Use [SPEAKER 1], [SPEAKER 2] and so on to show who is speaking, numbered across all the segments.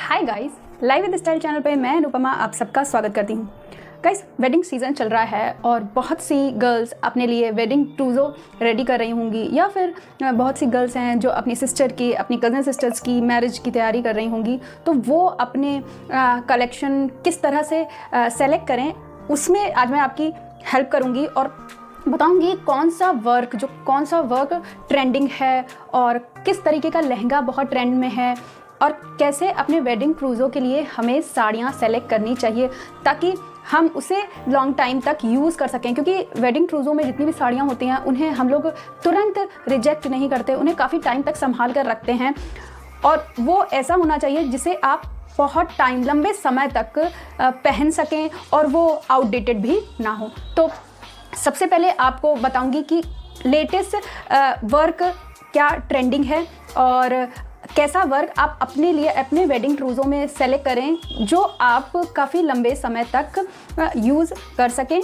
[SPEAKER 1] Hi guys, live with style channel पे मैं अनुपमा आप सबका स्वागत करती हूँ। गाइस, वेडिंग सीज़न चल रहा है और बहुत सी गर्ल्स अपने लिए वेडिंग ट्रूज़ो रेडी कर रही होंगी या फिर बहुत सी गर्ल्स हैं जो अपनी सिस्टर की, अपनी कज़न सिस्टर्स की मैरिज की तैयारी कर रही होंगी। तो वो अपने कलेक्शन किस तरह से सेलेक्ट करें, उसमें आज मैं आपकी हेल्प करूँगी और बताऊंगी कौन सा वर्क ट्रेंडिंग है और किस तरीके का लहंगा बहुत ट्रेंड में है और कैसे अपने वेडिंग क्रूज़ों के लिए हमें साड़ियाँ सेलेक्ट करनी चाहिए ताकि हम उसे लॉन्ग टाइम तक यूज़ कर सकें। क्योंकि वेडिंग क्रूज़ों में जितनी भी साड़ियाँ होती हैं उन्हें हम लोग तुरंत रिजेक्ट नहीं करते, उन्हें काफ़ी टाइम तक संभाल कर रखते हैं और वो ऐसा होना चाहिए जिसे आप बहुत टाइम, लंबे समय तक पहन सकें और वो आउटडेटेड भी ना हो। तो सबसे पहले आपको बताऊंगी कि लेटेस्ट वर्क क्या ट्रेंडिंग है और कैसा वर्क आप अपने लिए अपने वेडिंग क्रूज़ों में सेलेक्ट करें जो आप काफ़ी लंबे समय तक यूज़ कर सकें।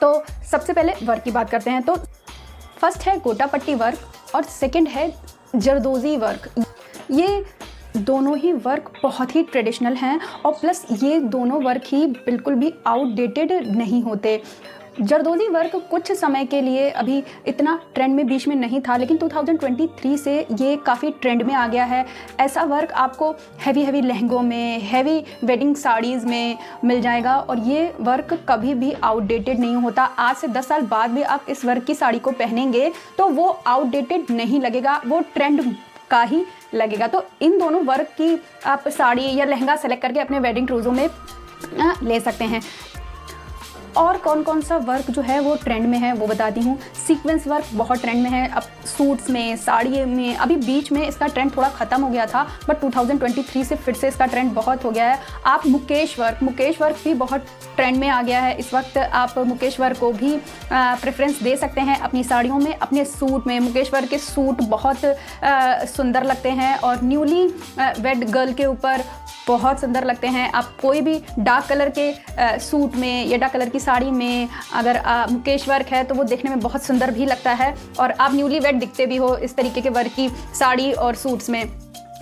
[SPEAKER 1] तो सबसे पहले वर्क की बात करते हैं। तो फर्स्ट है गोटा पट्टी वर्क और सेकंड है जरदोज़ी वर्क। ये दोनों ही वर्क बहुत ही ट्रेडिशनल हैं और प्लस ये दोनों वर्क ही बिल्कुल भी आउटडेटेड नहीं होते। जरदोज़ी वर्क कुछ समय के लिए अभी इतना ट्रेंड में बीच में नहीं था, लेकिन 2023 से ये काफ़ी ट्रेंड में आ गया है। ऐसा वर्क आपको हैवी लहंगों में, हैवी वेडिंग साड़ीज़ में मिल जाएगा और ये वर्क कभी भी आउटडेटेड नहीं होता। आज से 10 साल बाद भी आप इस वर्क की साड़ी को पहनेंगे तो वो आउटडेटेड नहीं लगेगा, वो ट्रेंड का ही लगेगा। तो इन दोनों वर्क की आप साड़ी या लहंगा सेलेक्ट करके अपने वेडिंग क्रूज़ों में ले सकते हैं। और कौन कौन सा वर्क जो है वो ट्रेंड में है वो बताती हूँ। सीक्वेंस वर्क बहुत ट्रेंड में है अब सूट्स में, साड़ी में। अभी बीच में इसका ट्रेंड थोड़ा ख़त्म हो गया था बट 2023 से फिर से इसका ट्रेंड बहुत हो गया है। आप मुकेश वर्क भी बहुत ट्रेंड में आ गया है। इस वक्त आप मुकेश वर्क को भी प्रेफरेंस दे सकते हैं अपनी साड़ियों में, अपने सूट में। मुकेश वर्क के सूट बहुत सुंदर लगते हैं और न्यूली वेड गर्ल के ऊपर बहुत सुंदर लगते हैं। आप कोई भी डार्क कलर के सूट में या डार्क कलर की साड़ी में अगर मुकेश वर्क है तो वो देखने में बहुत सुंदर भी लगता है और आप न्यूली वेड दिखते भी हो इस तरीके के वर्क की साड़ी और सूट्स में।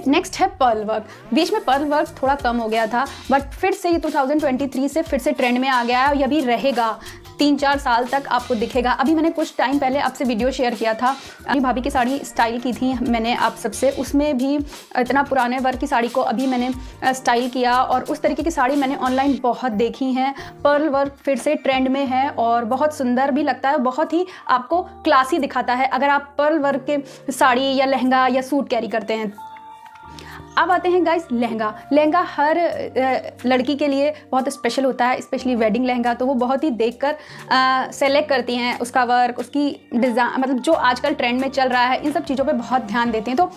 [SPEAKER 1] नेक्स्ट है पर्ल वर्क। बीच में पर्ल वर्क थोड़ा कम हो गया था बट फिर से ये 2023 से फिर से ट्रेंड में आ गया है और ये भी रहेगा 3-4 साल तक आपको दिखेगा। अभी मैंने कुछ टाइम पहले आपसे वीडियो शेयर किया था, अपनी भाभी की साड़ी स्टाइल की थी मैंने आप सबसे, उसमें भी इतना पुराने वर्क की साड़ी को अभी मैंने स्टाइल किया और उस तरीके की साड़ी मैंने ऑनलाइन बहुत देखी हैं। पर्ल वर्क फिर से ट्रेंड में है और बहुत सुंदर भी लगता है, बहुत ही आपको क्लासी दिखाता है अगर आप पर्ल वर्क के साड़ी या लहंगा या सूट कैरी करते हैं। अब आते हैं गाइस लहंगा हर लड़की के लिए बहुत स्पेशल होता है, स्पेशली वेडिंग लहंगा। तो वो बहुत ही देखकर सेलेक्ट करती हैं उसका वर्क, उसकी डिज़ाइन, मतलब जो आजकल ट्रेंड में चल रहा है इन सब चीज़ों पे बहुत ध्यान देते हैं। तो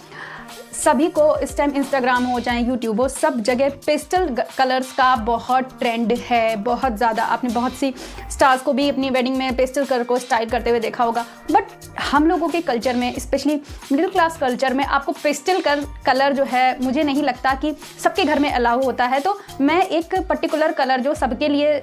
[SPEAKER 1] सभी को इस टाइम इंस्टाग्राम हो चाहे यूट्यूब हो, सब जगह पेस्टल कलर्स का बहुत ट्रेंड है, बहुत ज़्यादा। आपने बहुत सी स्टार्स को भी अपनी वेडिंग में पेस्टल कलर को स्टाइल करते हुए देखा होगा बट हम लोगों के कल्चर में, स्पेशली मिडिल क्लास कल्चर में, आपको पेस्टल कलर जो है मुझे नहीं लगता कि सबके घर में अलाउ होता है। तो मैं एक पर्टिकुलर कलर जो सबके लिए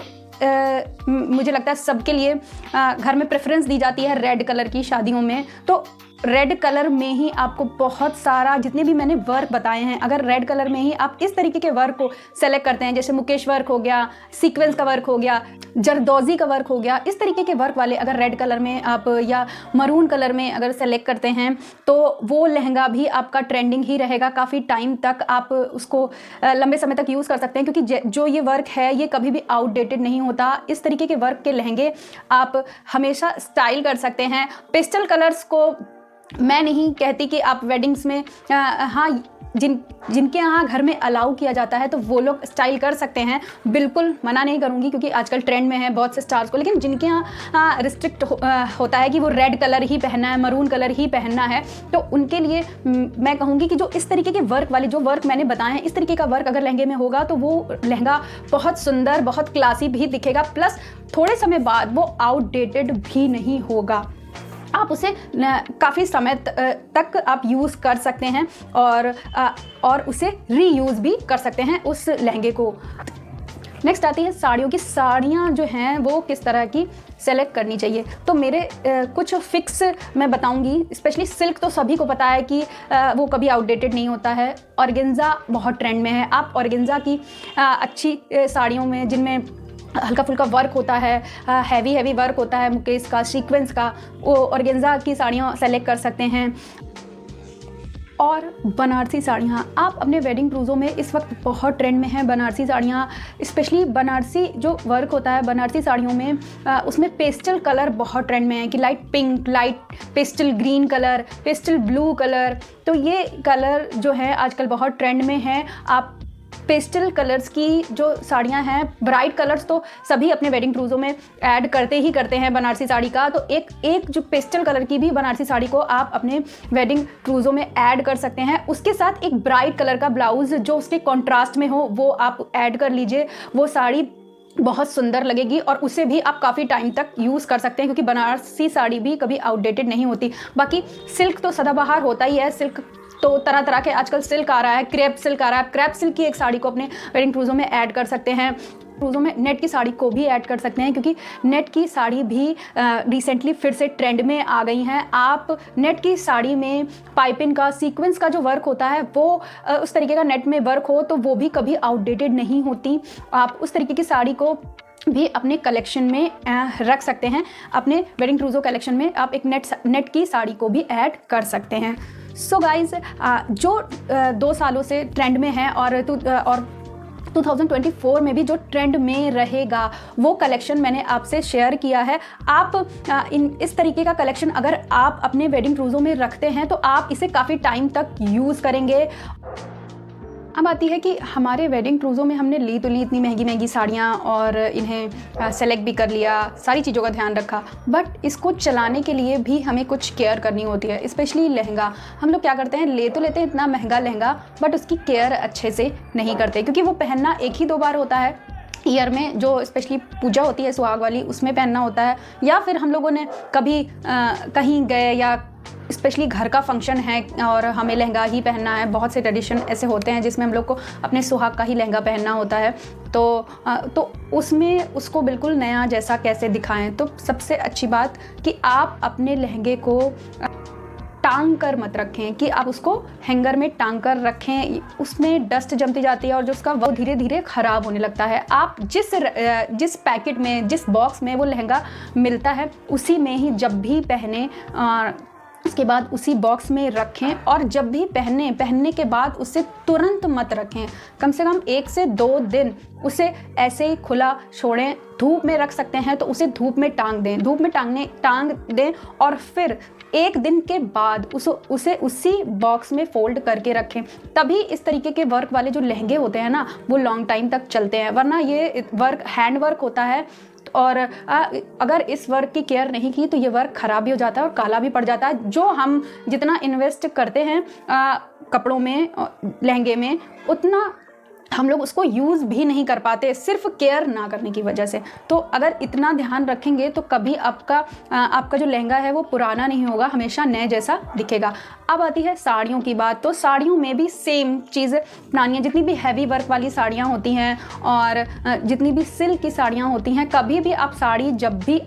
[SPEAKER 1] मुझे लगता है सबके लिए घर में प्रेफरेंस दी जाती है रेड कलर की शादियों में। तो रेड कलर में ही आपको बहुत सारा, जितने भी मैंने वर्क बताए हैं, अगर रेड कलर में ही आप इस तरीके के वर्क को सेलेक्ट करते हैं, जैसे मुकेश वर्क हो गया, सीक्वेंस का वर्क हो गया, जरदोज़ी का वर्क हो गया, इस तरीके के वर्क वाले अगर रेड कलर में आप या मरून कलर में अगर सेलेक्ट करते हैं तो वो लहंगा भी आपका ट्रेंडिंग ही रहेगा। काफ़ी टाइम तक आप उसको लंबे समय तक यूज़ कर सकते हैं क्योंकि जो ये वर्क है ये कभी भी आउटडेटेड नहीं होता। इस तरीके के वर्क के लहंगे आप हमेशा स्टाइल कर सकते हैं। पेस्टल कलर्स को मैं नहीं कहती कि आप वेडिंग्स में, हाँ, जिनके यहाँ घर में अलाउ किया जाता है तो वो लोग स्टाइल कर सकते हैं, बिल्कुल मना नहीं करूँगी क्योंकि आजकल ट्रेंड में है बहुत से स्टार्स को। लेकिन जिनके यहाँ रिस्ट्रिक्ट होता है कि वो रेड कलर ही पहनना है, मरून कलर ही पहनना है, तो उनके लिए मैं कहूँगी कि जो इस तरीके के वर्क वाले जो वर्क मैंने बताए हैं, इस तरीके का वर्क अगर लहंगे में होगा तो वो लहंगा बहुत सुंदर, बहुत क्लासी भी दिखेगा, प्लस थोड़े समय बाद वो आउटडेटेड भी नहीं होगा। आप उसे काफ़ी समय तक आप यूज़ कर सकते हैं और उसे रीयूज़ भी कर सकते हैं उस लहंगे को। नेक्स्ट आती है साड़ियों की। साड़ियाँ जो हैं वो किस तरह की सेलेक्ट करनी चाहिए। तो मेरे कुछ फिक्स मैं बताऊंगी। स्पेशली सिल्क तो सभी को पता है कि वो कभी आउटडेटेड नहीं होता है। ऑर्गेन्जा बहुत ट्रेंड में है। आप ऑर्गेन्जा की अच्छी साड़ियों में जिनमें हल्का फुल्का वर्क होता है, हैवी वर्क होता है, मुकेश का, सीक्वेंस का, वो ऑर्गेन्जा की साड़ियाँ सेलेक्ट कर सकते हैं। और बनारसी साड़ियाँ आप अपने वेडिंग क्रूज़ों में इस वक्त बहुत ट्रेंड में हैं। बनारसी साड़ियाँ, स्पेशली बनारसी जो वर्क होता है बनारसी साड़ियों में, उसमें पेस्टल कलर बहुत ट्रेंड में है कि light pink, light pastel green colour, pastel blue colour. तो ये कलर जो है आजकल बहुत ट्रेंड में है। आप पेस्टल कलर्स की जो साड़ियाँ हैं, ब्राइट कलर्स तो सभी अपने वेडिंग क्रूज़ों में ऐड करते हैं बनारसी साड़ी का। तो एक जो पेस्टल कलर की भी बनारसी साड़ी को आप अपने वेडिंग क्रूज़ों में ऐड कर सकते हैं। उसके साथ एक ब्राइट कलर का ब्लाउज़ जो उसके कॉन्ट्रास्ट में हो वो आप ऐड कर लीजिए। वो साड़ी बहुत सुंदर लगेगी और उसे भी आप काफ़ी टाइम तक यूज़ कर सकते हैं, क्योंकि बनारसी साड़ी भी कभी आउटडेटेड नहीं होती। बाकी सिल्क तो सदाबहार होता ही है। सिल्क तो तरह तरह के आजकल सिल्क आ रहा है, क्रेप सिल्क आ रहा है। क्रेप सिल्क की एक साड़ी को अपने वेडिंग क्रूज़ों में ऐड कर सकते हैं। क्रूज़ों में नेट की साड़ी को भी ऐड कर सकते हैं, क्योंकि नेट की साड़ी भी रिसेंटली फिर से ट्रेंड में आ गई हैं। आप नेट की साड़ी में पाइपिंग का, सीक्वेंस का जो वर्क होता है वो उस तरीके का नेट में वर्क हो तो वो भी कभी आउटडेटेड नहीं होती। आप उस तरीके की साड़ी को भी अपने कलेक्शन में रख सकते हैं। अपने वेडिंग क्रूज़ो कलेक्शन में आप एक नेट की साड़ी को भी ऐड कर सकते हैं। सो गाइज, जो 2 सालों से ट्रेंड में है और 2024 में भी जो ट्रेंड में रहेगा वो कलेक्शन मैंने आपसे शेयर किया है। आप इस तरीके का कलेक्शन अगर आप अपने वेडिंग क्रूज़ों में रखते हैं तो आप इसे काफ़ी टाइम तक यूज़ करेंगे। अब आती है कि हमारे वेडिंग क्रूज़ों में हमने ली तो ली इतनी महंगी महंगी साड़ियाँ और इन्हें सेलेक्ट भी कर लिया, सारी चीज़ों का ध्यान रखा, बट इसको चलाने के लिए भी हमें कुछ केयर करनी होती है। स्पेशली लहंगा, हम लोग क्या करते हैं, ले तो लेते हैं इतना महंगा लहंगा, बट उसकी केयर अच्छे से नहीं करते, क्योंकि वो पहनना 1 ही 2 बार होता है ईयर में। जो स्पेशली पूजा होती है सुहाग वाली, उसमें पहनना होता है, या फिर हम लोगों ने कभी कहीं गए या स्पेशली घर का फंक्शन है और हमें लहंगा ही पहनना है। बहुत से ट्रेडिशन ऐसे होते हैं जिसमें हम लोग को अपने सुहाग का ही लहंगा पहनना होता है। तो उसमें उसको बिल्कुल नया जैसा कैसे दिखाएं। तो सबसे अच्छी बात कि आप अपने लहंगे को टांग कर मत रखें, कि आप उसको हैंगर में टांग कर रखें। उसमें डस्ट जमती जाती है और जो उसका वो धीरे धीरे ख़राब होने लगता है। आप जिस पैकेट में, जिस बॉक्स में वो लहंगा मिलता है उसी में ही जब भी पहने, उसके बाद उसी बॉक्स में रखें। और जब भी पहनने के बाद उसे तुरंत मत रखें, कम से कम 1 से 2 दिन उसे ऐसे ही खुला छोड़ें। धूप में रख सकते हैं तो उसे धूप में टांग दें, धूप में टांग दें और फिर 1 दिन के बाद उसे उसी बॉक्स में फोल्ड करके रखें। तभी इस तरीके के वर्क वाले जो लहंगे होते हैं ना, वो लॉन्ग टाइम तक चलते हैं। वरना ये वर्क हैंड वर्क होता है और अगर इस वर्क की केयर नहीं की तो ये वर्क ख़राब भी हो जाता है और काला भी पड़ जाता है। जो हम जितना इन्वेस्ट करते हैं कपड़ों में, लहंगे में, उतना हम लोग उसको यूज़ भी नहीं कर पाते, सिर्फ केयर ना करने की वजह से। तो अगर इतना ध्यान रखेंगे तो कभी आपका जो लहंगा है वो पुराना नहीं होगा, हमेशा नए जैसा दिखेगा। अब आती है साड़ियों की बात। तो साड़ियों में भी सेम चीज़ अपनानी है। जितनी भी हैवी वर्क वाली साड़ियाँ होती हैं और जितनी भी सिल्क की साड़ियाँ होती हैं, कभी भी आप साड़ी जब भी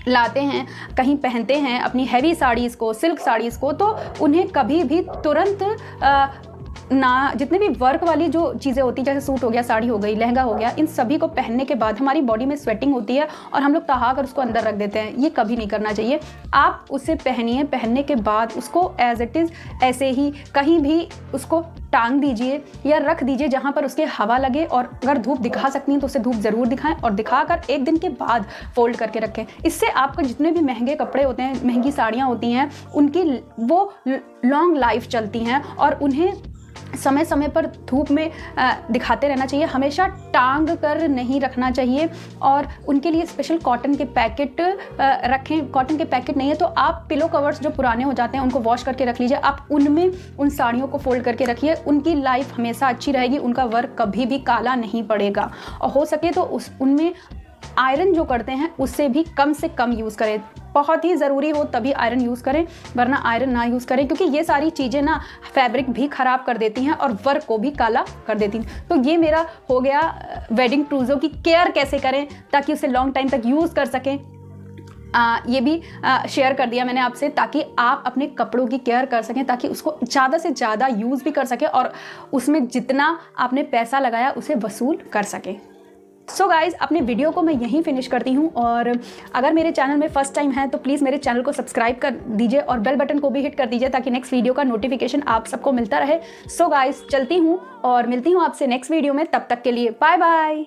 [SPEAKER 1] लाते हैं, कहीं पहनते हैं अपनी हैवी साड़ीज़ को, सिल्क साड़ीज़ को, तो उन्हें कभी भी तुरंत ना, जितने भी वर्क वाली जो चीज़ें होती हैं, जैसे सूट हो गया, साड़ी हो गई, लहंगा हो गया, इन सभी को पहनने के बाद हमारी बॉडी में स्वेटिंग होती है और हम लोग तहा कर उसको अंदर रख देते हैं। ये कभी नहीं करना चाहिए। आप उसे पहनिए, पहनने के बाद उसको एज इट इज़ ऐसे ही कहीं भी उसको टांग दीजिए या रख दीजिए जहाँ पर उसके हवा लगे। और अगर धूप दिखा सकती हैं तो उसे धूप ज़रूर दिखाएं और दिखाकर 1 दिन के बाद फोल्ड करके रखें। इससे आपको जितने भी महंगे कपड़े होते हैं, महंगी साड़ियाँ होती हैं, उनकी वो लॉन्ग लाइफ चलती हैं और उन्हें समय समय पर धूप में दिखाते रहना चाहिए। हमेशा टांग कर नहीं रखना चाहिए और उनके लिए स्पेशल कॉटन के पैकेट रखें। कॉटन के पैकेट नहीं है तो आप पिलो कवर्स जो पुराने हो जाते हैं उनको वॉश करके रख लीजिए। आप उनमें उन साड़ियों को फोल्ड करके रखिए। उनकी लाइफ हमेशा अच्छी रहेगी, उनका वर्क कभी भी काला नहीं पड़ेगा। और हो सके तो उनमें आयरन जो करते हैं उससे भी कम से कम यूज़ करें। बहुत ही ज़रूरी हो तभी आयरन यूज़ करें, वरना आयरन ना यूज़ करें, क्योंकि ये सारी चीज़ें ना फैब्रिक भी ख़राब कर देती हैं और वर्क को भी काला कर देती हैं। तो ये मेरा हो गया वेडिंग ट्रूज़ो की केयर कैसे करें ताकि उसे लॉन्ग टाइम तक यूज़ कर सकें। ये भी शेयर कर दिया मैंने आपसे ताकि आप अपने कपड़ों की केयर कर सकें, ताकि उसको ज़्यादा से ज़्यादा यूज़ भी कर सकें और उसमें जितना आपने पैसा लगाया उसे वसूल कर सकें। सो गाइज़, अपने वीडियो को मैं यहीं फिनिश करती हूँ, और अगर मेरे चैनल में फर्स्ट टाइम है तो प्लीज़ मेरे चैनल को सब्सक्राइब कर दीजिए और बेल बटन को भी हिट कर दीजिए ताकि नेक्स्ट वीडियो का नोटिफिकेशन आप सबको मिलता रहे। सो गाइज़, चलती हूँ और मिलती हूँ आपसे नेक्स्ट वीडियो में। तब तक के लिए बाय बाय।